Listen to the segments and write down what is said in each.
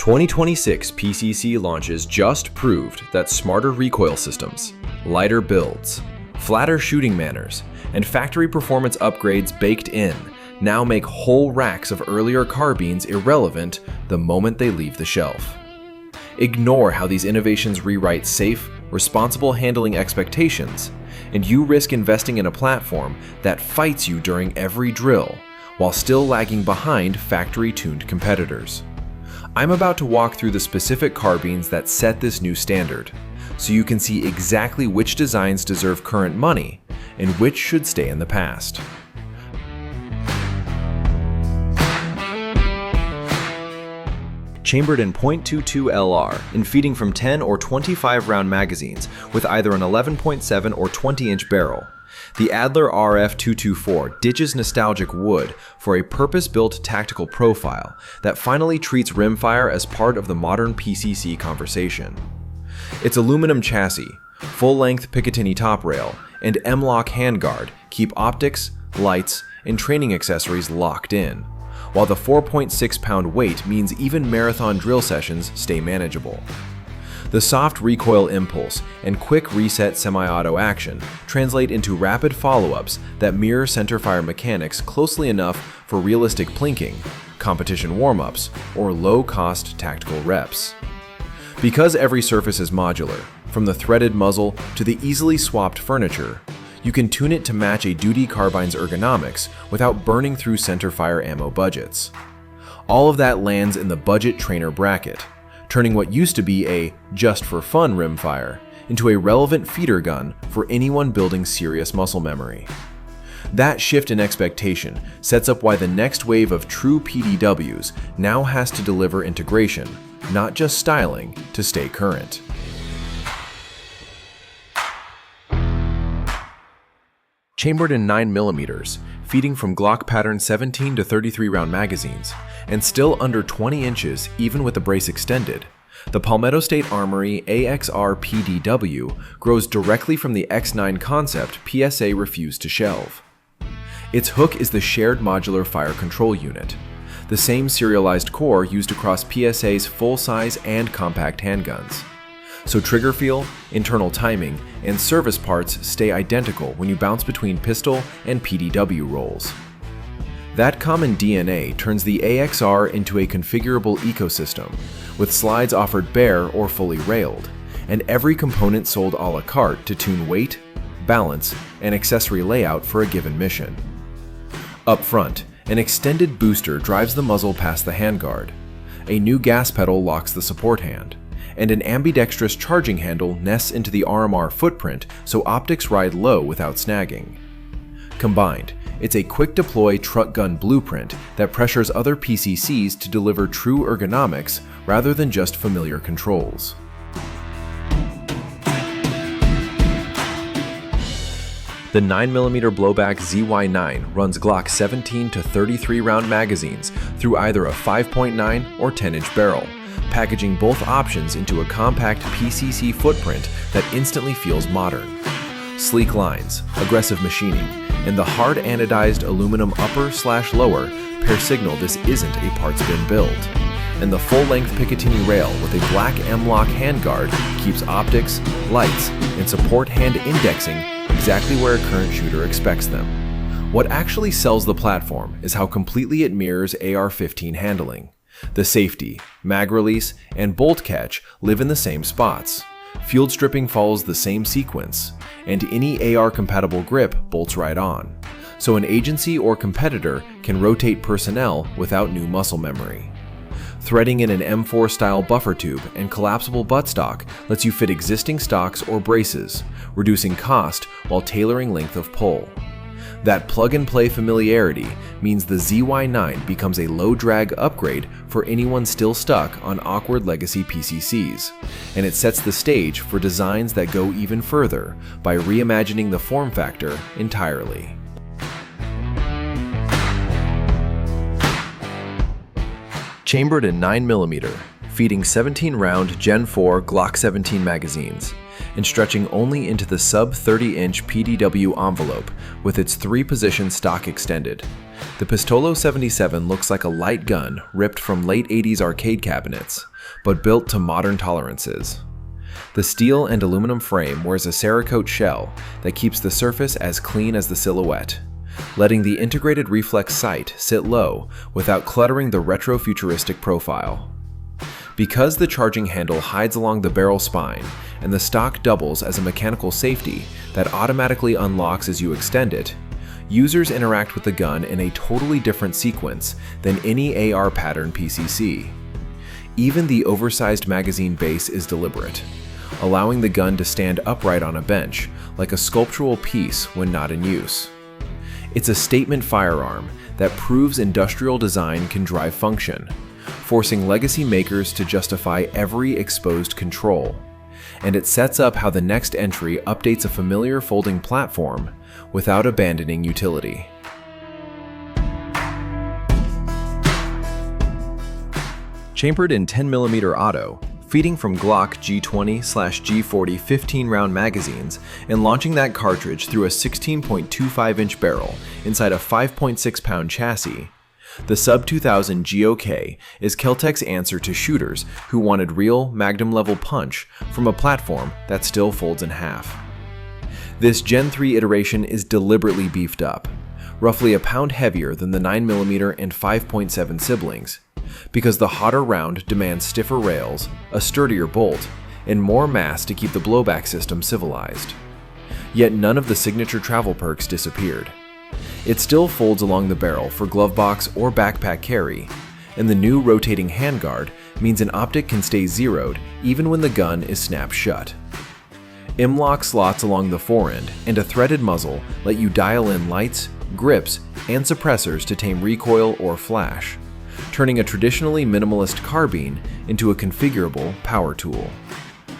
2026 PCC launches just proved that smarter recoil systems, lighter builds, flatter shooting manners, and factory performance upgrades baked in now make whole racks of earlier carbines irrelevant the moment they leave the shelf. Ignore how these innovations rewrite safe, responsible handling expectations, and you risk investing in a platform that fights you during every drill while still lagging behind factory-tuned competitors. I'm about to walk through the specific carbines that set this new standard, so you can see exactly which designs deserve current money and which should stay in the past. Chambered in .22 LR and feeding from 10 or 25 round magazines with either an 11.7 or 20-inch barrel, the Adler RF224 ditches nostalgic wood for a purpose-built tactical profile that finally treats rimfire as part of the modern PCC conversation. Its aluminum chassis, full-length Picatinny top rail, and M-lock handguard keep optics, lights, and training accessories locked in, while the 4.6-pound weight means even marathon drill sessions stay manageable. The soft recoil impulse and quick reset semi-auto action translate into rapid follow-ups that mirror centerfire mechanics closely enough for realistic plinking, competition warm-ups, or low-cost tactical reps. Because every surface is modular, from the threaded muzzle to the easily swapped furniture, you can tune it to match a duty carbine's ergonomics without burning through centerfire ammo budgets. All of that lands in the budget trainer bracket, turning what used to be a just-for-fun rimfire into a relevant feeder gun for anyone building serious muscle memory. That shift in expectation sets up why the next wave of true PDWs now has to deliver integration, not just styling, to stay current. Chambered in 9mm, feeding from Glock pattern 17 to 33 round magazines, and still under 20 inches even with the brace extended, the Palmetto State Armory AXR PDW grows directly from the X9 concept PSA refused to shelve. Its hook is the shared modular fire control unit, the same serialized core used across PSA's full-size and compact handguns. So trigger feel, internal timing, and service parts stay identical when you bounce between pistol and PDW rolls. That common DNA turns the AXR into a configurable ecosystem, with slides offered bare or fully railed, and every component sold a la carte to tune weight, balance, and accessory layout for a given mission. Up front, an extended booster drives the muzzle past the handguard, a new gas pedal locks the support hand, and an ambidextrous charging handle nests into the RMR footprint so optics ride low without snagging. Combined, it's a quick-deploy truck gun blueprint that pressures other PCCs to deliver true ergonomics rather than just familiar controls. The 9mm blowback ZY9 runs Glock 17 to 33 round magazines through either a 5.9 or 10-inch barrel, packaging both options into a compact PCC footprint that instantly feels modern. Sleek lines, aggressive machining, and the hard anodized aluminum upper/lower pair signal this isn't a parts bin build. And the full-length Picatinny rail with a black M-lock handguard keeps optics, lights, and support hand indexing exactly where a current shooter expects them. What actually sells the platform is how completely it mirrors AR-15 handling. The safety, mag release, and bolt catch live in the same spots. Field stripping follows the same sequence, and any AR-compatible grip bolts right on, so an agency or competitor can rotate personnel without new muscle memory. Threading in an M4-style buffer tube and collapsible buttstock lets you fit existing stocks or braces, reducing cost while tailoring length of pull. That plug-and-play familiarity means the ZY9 becomes a low-drag upgrade for anyone still stuck on awkward legacy PCCs, and it sets the stage for designs that go even further by reimagining the form factor entirely. Chambered in 9mm, feeding 17-round Gen 4 Glock 17 magazines, and stretching only into the sub-30-inch PDW envelope with its 3-position stock extended. The Pistolo 77 looks like a light gun ripped from late 80s arcade cabinets, but built to modern tolerances. The steel and aluminum frame wears a Cerakote shell that keeps the surface as clean as the silhouette, letting the integrated reflex sight sit low without cluttering the retro-futuristic profile. Because the charging handle hides along the barrel spine and the stock doubles as a mechanical safety that automatically unlocks as you extend it, users interact with the gun in a totally different sequence than any AR pattern PCC. Even the oversized magazine base is deliberate, allowing the gun to stand upright on a bench like a sculptural piece when not in use. It's a statement firearm that proves industrial design can drive function, forcing legacy makers to justify every exposed control. And it sets up how the next entry updates a familiar folding platform without abandoning utility. Chambered in 10mm auto, feeding from Glock G20/G40 15-round magazines and launching that cartridge through a 16.25-inch barrel inside a 5.6-pound chassis, the Sub-2000 GOK is Kel-Tec's answer to shooters who wanted real Magnum-level punch from a platform that still folds in half. This Gen 3 iteration is deliberately beefed up, roughly a pound heavier than the 9mm and 5.7 siblings, because the hotter round demands stiffer rails, a sturdier bolt, and more mass to keep the blowback system civilized. Yet none of the signature travel perks disappeared. It still folds along the barrel for glove box or backpack carry, and the new rotating handguard means an optic can stay zeroed even when the gun is snapped shut. M-lock slots along the forend and a threaded muzzle let you dial in lights, grips, and suppressors to tame recoil or flash, turning a traditionally minimalist carbine into a configurable power tool.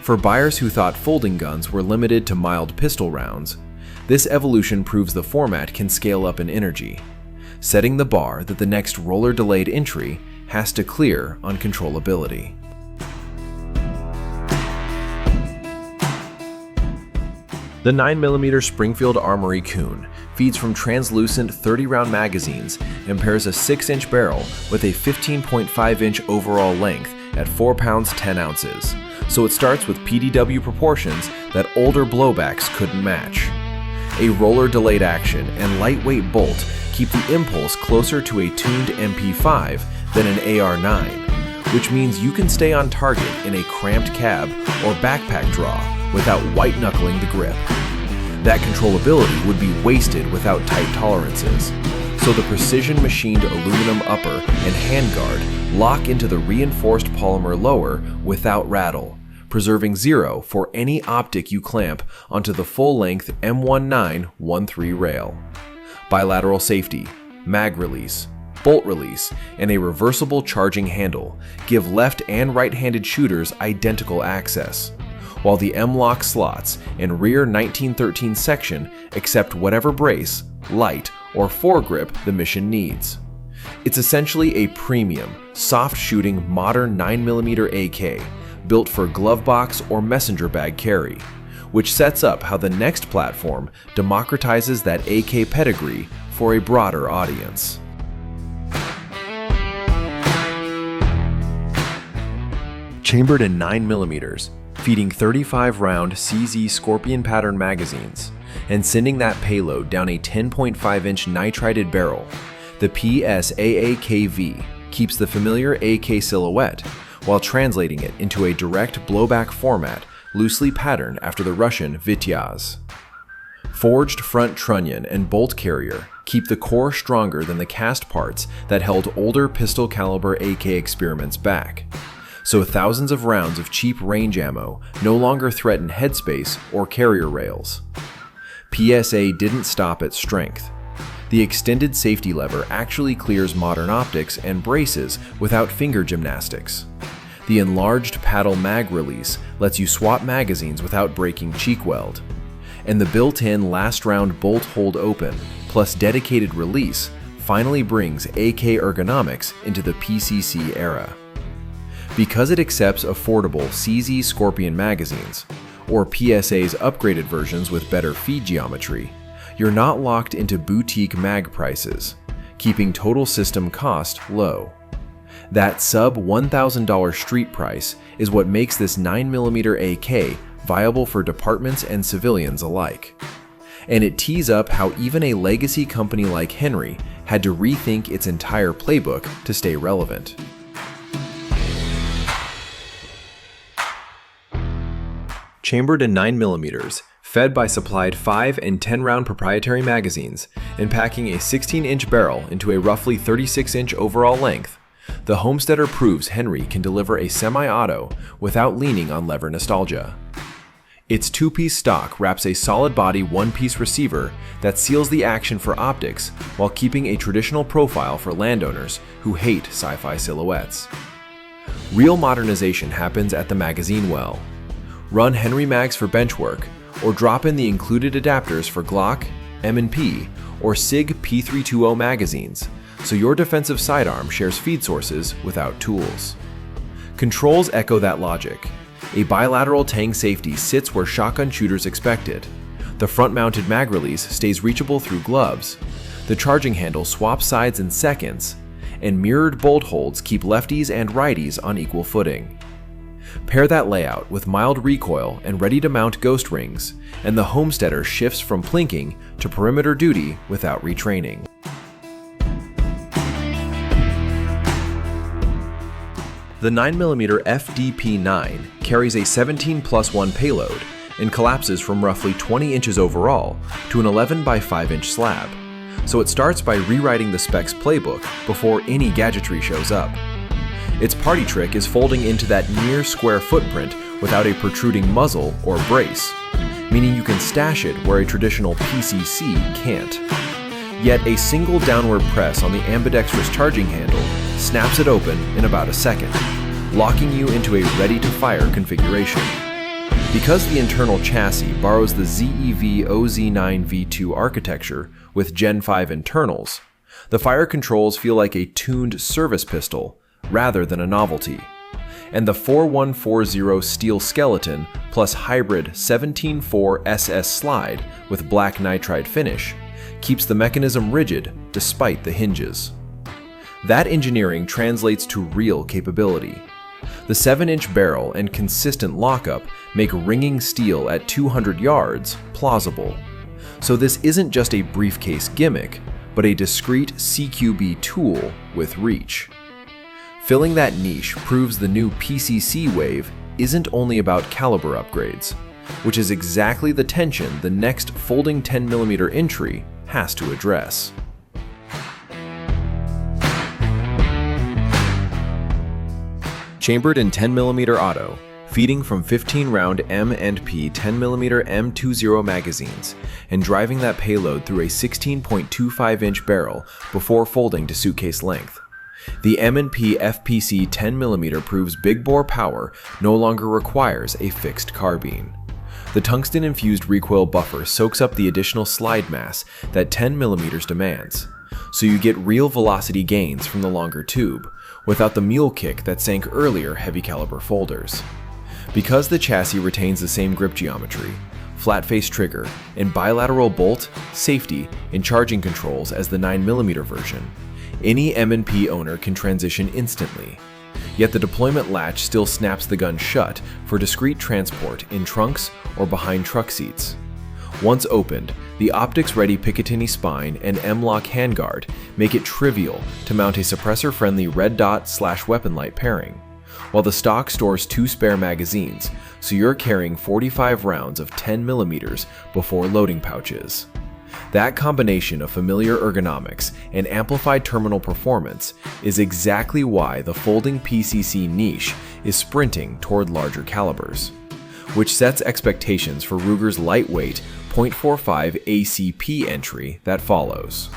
For buyers who thought folding guns were limited to mild pistol rounds, this evolution proves the format can scale up in energy, setting the bar that the next roller-delayed entry has to clear on controllability. The 9mm Springfield Armory Kune feeds from translucent 30-round magazines and pairs a 6-inch barrel with a 15.5-inch overall length at 4 pounds 10 ounces, so it starts with PDW proportions that older blowbacks couldn't match. A roller-delayed action and lightweight bolt keep the impulse closer to a tuned MP5 than an AR9, which means you can stay on target in a cramped cab or backpack draw without white-knuckling the grip. That controllability would be wasted without tight tolerances, so the precision-machined aluminum upper and handguard lock into the reinforced polymer lower without rattle, preserving zero for any optic you clamp onto the full-length M1913 rail. Bilateral safety, mag release, bolt release, and a reversible charging handle give left and right-handed shooters identical access, while the M-lock slots and rear 1913 section accept whatever brace, light, or foregrip the mission needs. It's essentially a premium, soft-shooting modern 9mm AK built for glove box or messenger bag carry, which sets up how the next platform democratizes that AK pedigree for a broader audience. Chambered in 9mm, feeding 35-round CZ Scorpion pattern magazines, and sending that payload down a 10.5-inch nitrided barrel, the PSA AXR keeps the familiar AK silhouette while translating it into a direct blowback format loosely patterned after the Russian Vityaz. Forged front trunnion and bolt carrier keep the core stronger than the cast parts that held older pistol caliber AK experiments back, so thousands of rounds of cheap range ammo no longer threaten headspace or carrier rails. PSA didn't stop at strength. The extended safety lever actually clears modern optics and braces without finger gymnastics. The enlarged paddle mag release lets you swap magazines without breaking cheek weld. And the built-in last round bolt hold open plus dedicated release finally brings AK ergonomics into the PCC era. Because it accepts affordable CZ Scorpion magazines, or PSA's upgraded versions with better feed geometry, you're not locked into boutique mag prices, keeping total system cost low. That sub $1,000 street price is what makes this 9mm AK viable for departments and civilians alike. And it tees up how even a legacy company like Henry had to rethink its entire playbook to stay relevant. Chambered in 9mm, fed by supplied 5 and 10 round proprietary magazines, and packing a 16-inch barrel into a roughly 36-inch overall length, the Homesteader proves Henry can deliver a semi-auto without leaning on lever nostalgia. Its two-piece stock wraps a solid body one-piece receiver that seals the action for optics while keeping a traditional profile for landowners who hate sci-fi silhouettes. Real modernization happens at the magazine well. Run Henry mags for bench work, or drop in the included adapters for Glock, M&P, or SIG P320 magazines, so your defensive sidearm shares feed sources without tools. Controls echo that logic. A bilateral tang safety sits where shotgun shooters expect it. The front-mounted mag release stays reachable through gloves. The charging handle swaps sides in seconds, and mirrored bolt holds keep lefties and righties on equal footing. Pair that layout with mild recoil and ready-to-mount ghost rings, and the Homesteader shifts from plinking to perimeter duty without retraining. The 9mm FDP-9 carries a 17+1 payload and collapses from roughly 20 inches overall to an 11 by 5 inch slab, so it starts by rewriting the specs playbook before any gadgetry shows up. Its party trick is folding into that near square footprint without a protruding muzzle or brace, meaning you can stash it where a traditional PCC can't. Yet a single downward press on the ambidextrous charging handle snaps it open in about a second, locking you into a ready-to-fire configuration. Because the internal chassis borrows the ZEV OZ9V2 architecture with Gen 5 internals, the fire controls feel like a tuned service pistol rather than a novelty. And the 4140 steel skeleton plus hybrid 17.4 SS slide with black nitride finish keeps the mechanism rigid despite the hinges. That engineering translates to real capability. The 7-inch barrel and consistent lockup make ringing steel at 200 yards plausible. So this isn't just a briefcase gimmick, but a discreet CQB tool with reach. Filling that niche proves the new PCC wave isn't only about caliber upgrades, which is exactly the tension the next folding 10mm entry has to address. Chambered in 10mm auto, feeding from 15-round M&P 10mm M20 magazines, and driving that payload through a 16.25-inch barrel before folding to suitcase length. The M&P FPC 10mm proves big bore power no longer requires a fixed carbine. The tungsten-infused recoil buffer soaks up the additional slide mass that 10mm demands, so you get real velocity gains from the longer tube, without the mule kick that sank earlier heavy caliber folders. Because the chassis retains the same grip geometry, flat face trigger, and bilateral bolt, safety, and charging controls as the 9mm version, any M&P owner can transition instantly. Yet the deployment latch still snaps the gun shut for discreet transport in trunks or behind truck seats. Once opened, the optics-ready Picatinny spine and M-lock handguard make it trivial to mount a suppressor-friendly red dot/weapon light pairing, while the stock stores 2 spare magazines, so you're carrying 45 rounds of 10mm before loading pouches. That combination of familiar ergonomics and amplified terminal performance is exactly why the folding PCC niche is sprinting toward larger calibers, which sets expectations for Ruger's lightweight .45 ACP entry that follows.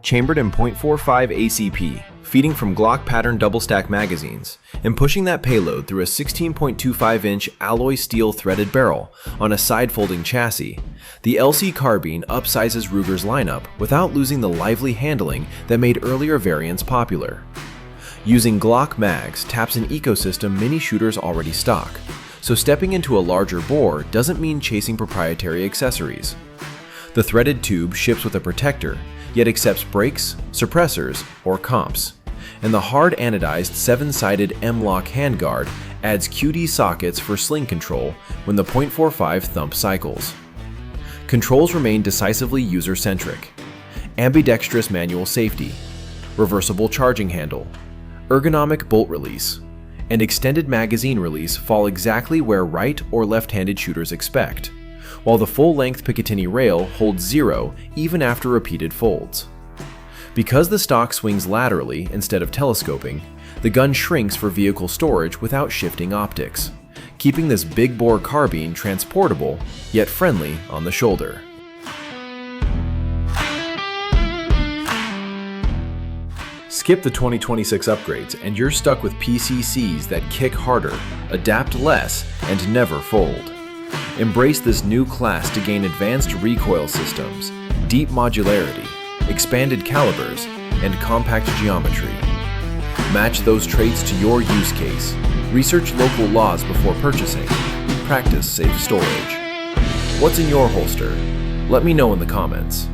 Chambered in .45 ACP, feeding from Glock pattern double-stack magazines, and pushing that payload through a 16.25-inch alloy steel threaded barrel on a side-folding chassis, the LC Carbine upsizes Ruger's lineup without losing the lively handling that made earlier variants popular. Using Glock mags taps an ecosystem many shooters already stock, so stepping into a larger bore doesn't mean chasing proprietary accessories. The threaded tube ships with a protector, yet accepts brakes, suppressors, or comps, and the hard anodized 7-sided M-lock handguard adds QD sockets for sling control when the .45 thump cycles. Controls remain decisively user-centric. Ambidextrous manual safety, reversible charging handle, ergonomic bolt release, and extended magazine release fall exactly where right or left-handed shooters expect, while the full-length Picatinny rail holds 0 even after repeated folds. Because the stock swings laterally instead of telescoping, the gun shrinks for vehicle storage without shifting optics, keeping this big-bore carbine transportable yet friendly on the shoulder. Skip the 2026 upgrades and you're stuck with PCCs that kick harder, adapt less, and never fold. Embrace this new class to gain advanced recoil systems, deep modularity, expanded calibers, and compact geometry. Match those traits to your use case. Research local laws before purchasing. Practice safe storage. What's in your holster? Let me know in the comments.